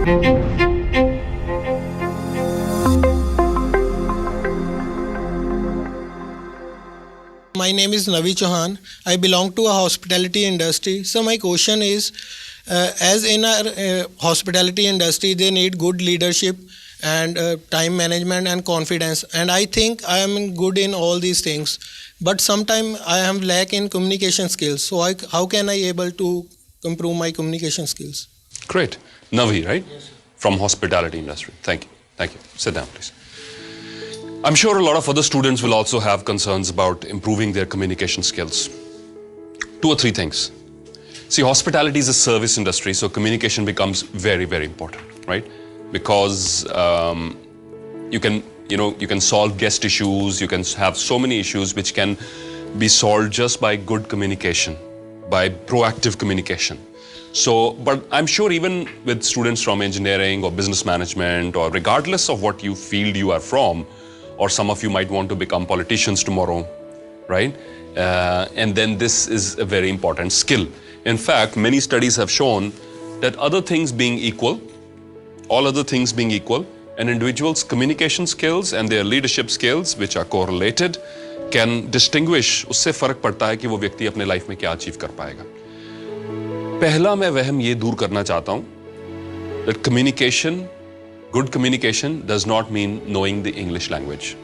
My name is Navi Chauhan. I belong to a hospitality industry. So my question is, as in our hospitality industry, they need good leadership and time management and confidence. And I think I am good in all these things. But sometimes I am lack in communication skills. So how can I able to improve my communication skills? Great. Navi, right? Yes. From hospitality industry. Thank you. Thank you. Sit down, please. I'm sure a lot of other students will also have concerns about improving their communication skills. 2 or 3 things. See, hospitality is a service industry, so communication becomes very, very important, right? Because you can solve guest issues, you can have so many issues which can be solved just by good communication, by proactive communication. So, but I'm sure even with students from engineering or business management, or regardless of what field you are from, or some of you might want to become politicians tomorrow, right? And then this is a very important skill. In fact, many studies have shown that other things being equal, all other things being equal, an individual's communication skills and their leadership skills, which are correlated, can distinguish, उससे फर्क पड़ता है कि वो व्यक्ति अपने life में क्या अचीव कर पाएगा. पहला मैं वहम ये दूर करना चाहता हूँ that communication, good communication does not mean knowing the English language.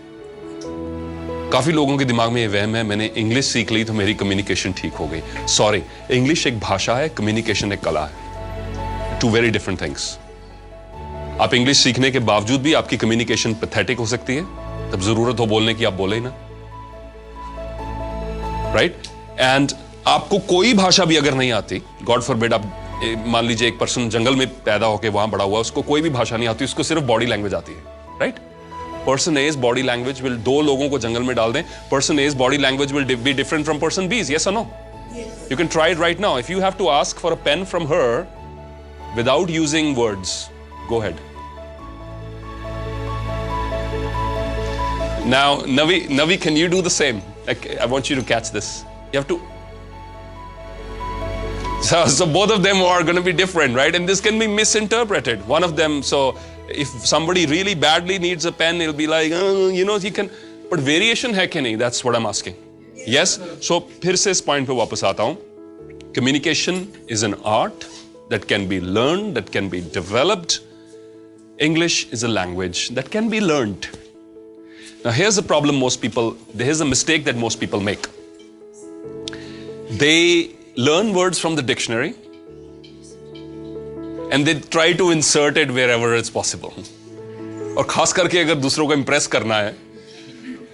काफी लोगों के दिमाग में ये वहम है, मैंने इंग्लिश सीख ली तो मेरी कम्युनिकेशन ठीक हो गई. सॉरी, इंग्लिश एक भाषा है, कम्युनिकेशन एक कला है. 2 very different things. आप इंग्लिश सीखने के बावजूद भी आपकी कम्युनिकेशन पैथेटिक हो सकती है. तब जरूरत हो बोलने की, आप बोले ही ना, राइट? एंड आपको कोई भाषा भी अगर नहीं आती, गॉड फॉरबिड, आप मान लीजिए एक पर्सन जंगल में पैदा होकर वहां बड़ा हुआ, उसको कोई भी भाषा नहीं आती, उसको सिर्फ बॉडी लैंग्वेज आती है, right? Person A's body language will, 2 लोगों को जंगल में डाल दें, person A's body language will be different from person B's. Yes और no? You can try it right now. If you have to ask for a pen from her without using words, go ahead. Now Navi, can you do the same? I want you to catch this. You have to. So both of them are going to be different, right? And this can be misinterpreted. One of them, so if somebody really badly needs a pen, it'll be like, he can. But variation है कि नहीं? That's what I'm asking. Yes? So फिर से इस point पे वापस आता हूँ. Communication is an art that can be learned, that can be developed. English is a language that can be learned. Now here's the problem here's a mistake that most people make. They learn words from the dictionary and they try to insert it wherever it's possible. और खास करके अगर दूसरों को Impress करना है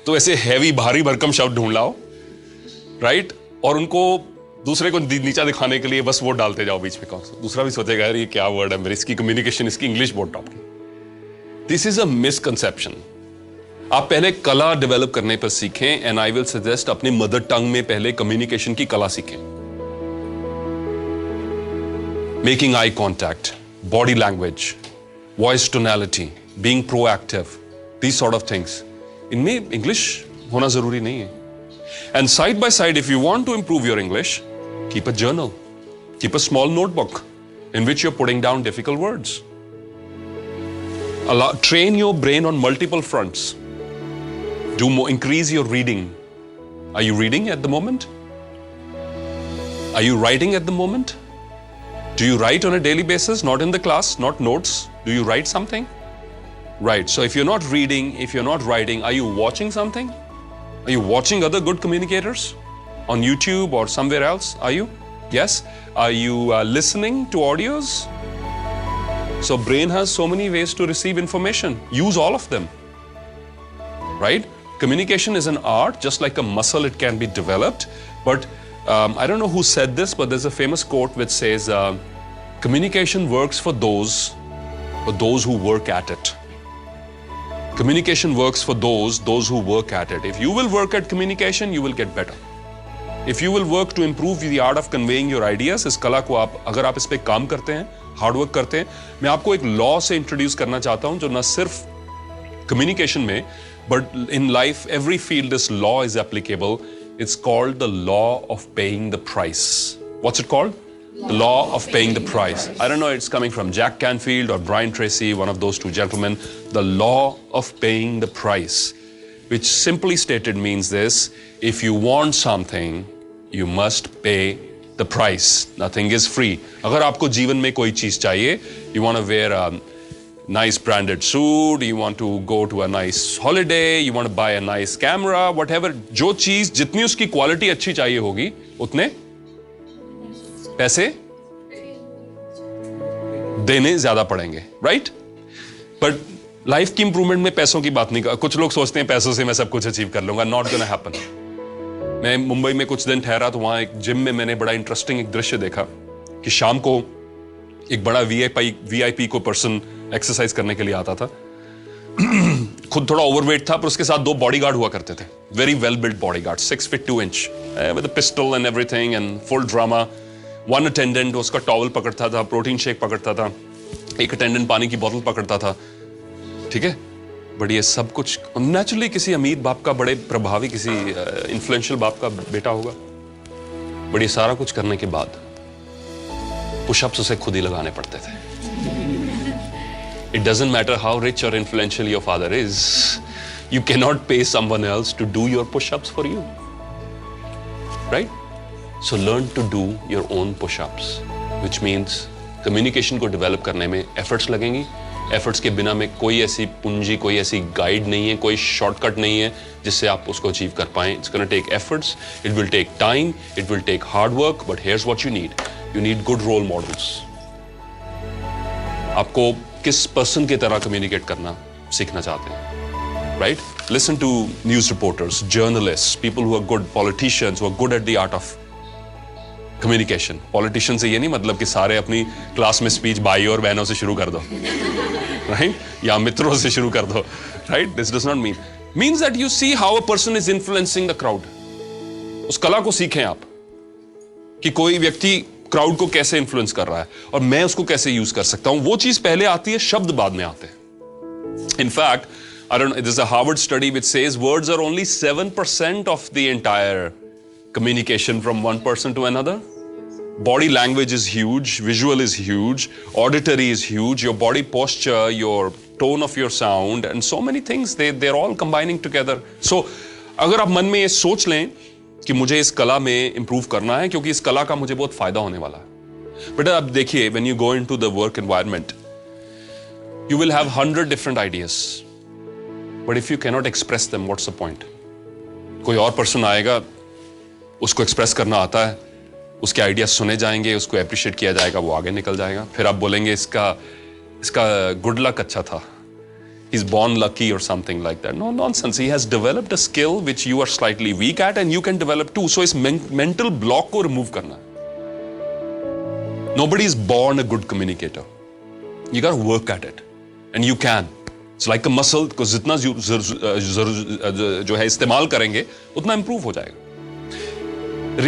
तो ऐसे हैवी, भारी भरकम शब्द ढूंढ लाओ, राइट? और उनको दूसरे को नीचा दिखाने के लिए बस वो डालते जाओ बीच में. दूसरा भी सोचेगा यार ये क्या वर्ड है, मेरी इसकी कम्युनिकेशन, इसकी इंग्लिश बहुत टॉप की. This is a misconception. आप पहले कला डेवलप करने पर सीखें, एंड आई विल सजेस्ट अपनी मदर टंग में पहले कम्युनिकेशन की कला सीखें. Making eye contact, body language, voice tonality, being proactive, these sort of things. इनमें English होना जरूरी नहीं है. And side by side, if you want to improve your English, keep a journal, keep a small notebook in which you're putting down difficult words. Train your brain on multiple fronts. Increase your reading. Are you reading at the moment? Are you writing at the moment? Do you write on a daily basis? Not in the class, not notes. Do you write something? Right. So if you're not reading, if you're not writing, are you watching something? Are you watching other good communicators on YouTube or somewhere else? Are you? Yes. Are you listening to audios? So brain has so many ways to receive information. Use all of them. Right? Communication is an art, just like a muscle, it can be developed. But I don't know who said this, but there's a famous quote which says, communication works for those who work at it. Communication works for those who work at it. If you will work at communication, you will get better. If you will work to improve the art of conveying your ideas, इस कला को अगर आप इस पे काम करते हैं, हार्ड वर्क करते हैं, मैं आपको एक लॉ से इंट्रोड्यूस करना चाहता हूं जो न सिर्फ कम्युनिकेशन में, but in life, every field, this law is applicable. It's called the law of paying the price. What's it called? The law of paying the price. I don't know, it's coming from Jack Canfield or Brian Tracy, one of those two gentlemen. The law of paying the price, which simply stated means this: if you want something, you must pay the price. Nothing is free. अगर आपको जीवन में कोई चीज चाहिए, you want to wear a nice branded suit, you want to go to a nice holiday, you want to buy a nice camera, whatever, जो चीज जितनी उसकी क्वालिटी अच्छी चाहिए होगी, उतने पैसे देने ज्यादा पड़ेंगे, राइट? बट लाइफ की इंप्रूवमेंट में पैसों की बात नहीं कर। कुछ लोग सोचते हैं पैसों से मैं सब कुछ अचीव कर लूंगा। Not gonna happen. मैं मुंबई में कुछ दिन ठहरा तो वहां एक जिम में मैंने बड़ा इंटरेस्टिंग एक दृश्य देखा कि शाम को एक बड़ा वीआईपी को पर्सन एक्सरसाइज करने के लिए आता था। खुद थोड़ा ओवरवेट था, पर उसके साथ 2 बॉडीगार्ड हुआ करते थे, very well build bodyguard, 6 feet 2 inch with a pistol and everything and full drama. One attendant उसका टॉवल पकड़ता था, प्रोटीन शेक पकड़ता था, एक अटेंडेंट पानी की बोतल पकड़ता था, ठीक है? बट ये सब कुछ नेचुरली किसी अमीर बाप का, बड़े प्रभावी किसी इन्फ्लुएंशियल बाप का बेटा होगा। बट ये सारा कुछ करने के बाद पुशअप्स उसे खुद ही लगाने पड़ते थे। It doesn't matter how rich or influential your father is, you cannot pay someone else to do your push-ups for you, right? So learn to do your own push-ups, which means communication को develop करने में efforts लगेंगी। Efforts के बिना में कोई ऐसी पूंजी, कोई ऐसी guide नहीं है, कोई shortcut नहीं है जिससे आप उसको achieve कर पाएं। It's gonna take efforts, it will take time, it will take hard work, but here's what you need. You need good role models. आपको किस पर्सन की तरह कम्युनिकेट करना सीखना चाहते हैं, right? Listen to news reporters, journalist, people who are good, politicians who are good at the art of communication. Politician से ये नहीं मतलब कि सारे अपनी क्लास में स्पीच भाई और बहनों से शुरू कर दो, राइट? या मित्रों से शुरू कर दो, right? This does not means that you see how a person is influencing the crowd. उस कला को सीखें आप कि कोई व्यक्ति क्राउड को कैसे इन्फ्लुएंस कर रहा है और मैं उसको कैसे यूज कर सकता हूं। वो चीज पहले आती है, शब्द बाद में आते हैं। In fact, I don't know, there's a Harvard study which says words are only 7% of the entire communication from one person to another. Body language is huge, visual is huge, auditory is huge, your body posture, your tone of your sound, and so many things, they're all combining together. So, अगर आप मन में ये सोच लें कि मुझे इस कला में इंप्रूव करना है क्योंकि इस कला का मुझे बहुत फायदा होने वाला है। बेटा अब देखिए, when you go into the work environment, you will have 100 different ideas, but if you can not express them, what's the point? कोई और पर्सन आएगा, उसको एक्सप्रेस करना आता है, उसके आइडियाज सुने जाएंगे, उसको अप्रिशिएट किया जाएगा, वो आगे निकल जाएगा। फिर आप बोलेंगे इसका गुड लक अच्छा था, he's born lucky or something like that. No nonsense. He has developed a skill which you are slightly weak at and you can develop too. So इस mental block को remove करना है। Nobody is born a good communicator. You got to work at it, and you can. It's like a muscle को जितना जो है इस्तेमाल करेंगे उतना improve हो जाएगा।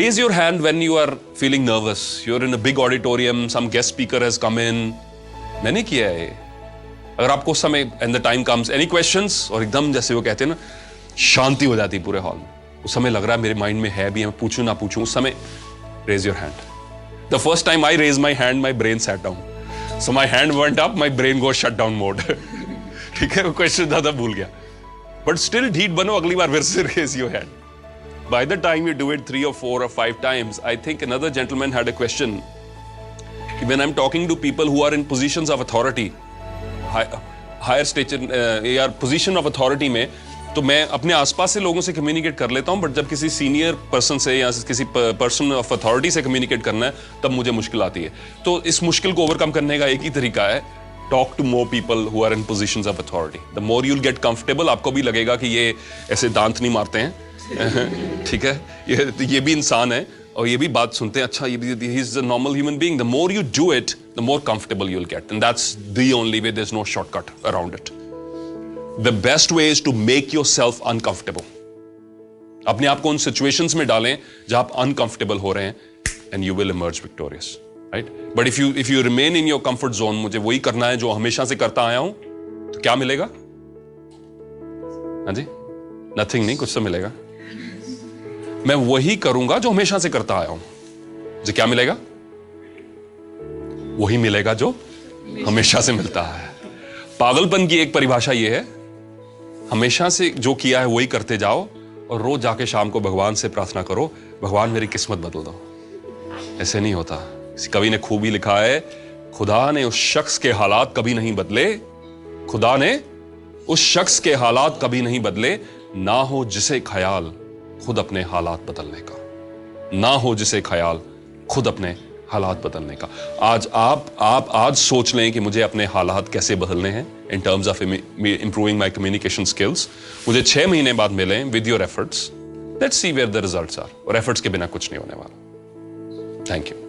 Raise your hand when you are feeling nervous. You're in a big auditorium. Some guest speaker has come in. मैंने किया है। अगर आपको उस समय and the time comes any questions, और एकदम जैसे वो कहते हैं ना, शांति हो जाती है पूरे हॉल में। उस समय लग रहा है मेरे माइंड में है भी, मैं पूछूं ना पूछूं, उस समय raise your hand. The first time I raise my hand, my brain sat down, so my hand went up, my brain go shut down mode. ठीक है, वो क्वेश्चन ज्यादा भूल गया, बट स्टिल ढीठ बनो, अगली बार फिर से raise your hand. By the time you do it 3 or 4 or 5 times, I think another gentleman had a question. When I'm talking to people who are in positions of authority, higher stature या position of authority में, तो मैं अपने आसपास से लोगों से communicate कर लेता हूं, बट जब किसी सीनियर पर्सन से या किसी पर्सन ऑफ अथॉरिटी से कम्युनिकेट करना है तब मुझे मुश्किल आती है। तो इस मुश्किल को ओवरकम करने का एक ही तरीका है, talk to more people who are in positions of authority. The more you will get comfortable, आपको भी लगेगा कि ये ऐसे दांत नहीं मारते हैं। ठीक है, ये भी इंसान है और ये भी बात सुनते हैं, अच्छा ये भी, he is a normal human being. The more you do it, the more comfortable you'll get, and that's the only way. There's no shortcut around it. The best way is to make yourself uncomfortable. अपने आप को उन situations में डालें जहां आप uncomfortable हो रहे हैं, and you will emerge victorious, right? But if you remain in your comfort zone, मुझे वही करना है जो हमेशा से करता आया हूं, तो क्या मिलेगा? हाँ जी, nothing नहीं, कुछ तो मिलेगा। मैं वही करूंगा जो हमेशा से करता आया हूं, जो क्या मिलेगा? वही मिलेगा जो हमेशा से मिलता है। पागलपन की एक परिभाषा यह है, हमेशा से जो किया है वही करते जाओ और रोज जाके शाम को भगवान से प्रार्थना करो, भगवान मेरी किस्मत बदल दो। ऐसे नहीं होता। किसी कवि ने खूब ही लिखा है, खुदा ने उस शख्स के हालात कभी नहीं बदले, खुदा ने उस शख्स के हालात कभी नहीं बदले, ना हो जिसे ख्याल खुद अपने हालात बदलने का, ना हो जिसे ख्याल खुद अपने हालात बदलने का। आज आप आज सोच लें कि मुझे अपने हालात कैसे बदलने हैं in terms of improving my communication skills. मुझे 6 महीने बाद मिलें with your efforts, let's see where the results are. और एफर्ट्स के बिना कुछ नहीं होने वाला। Thank you.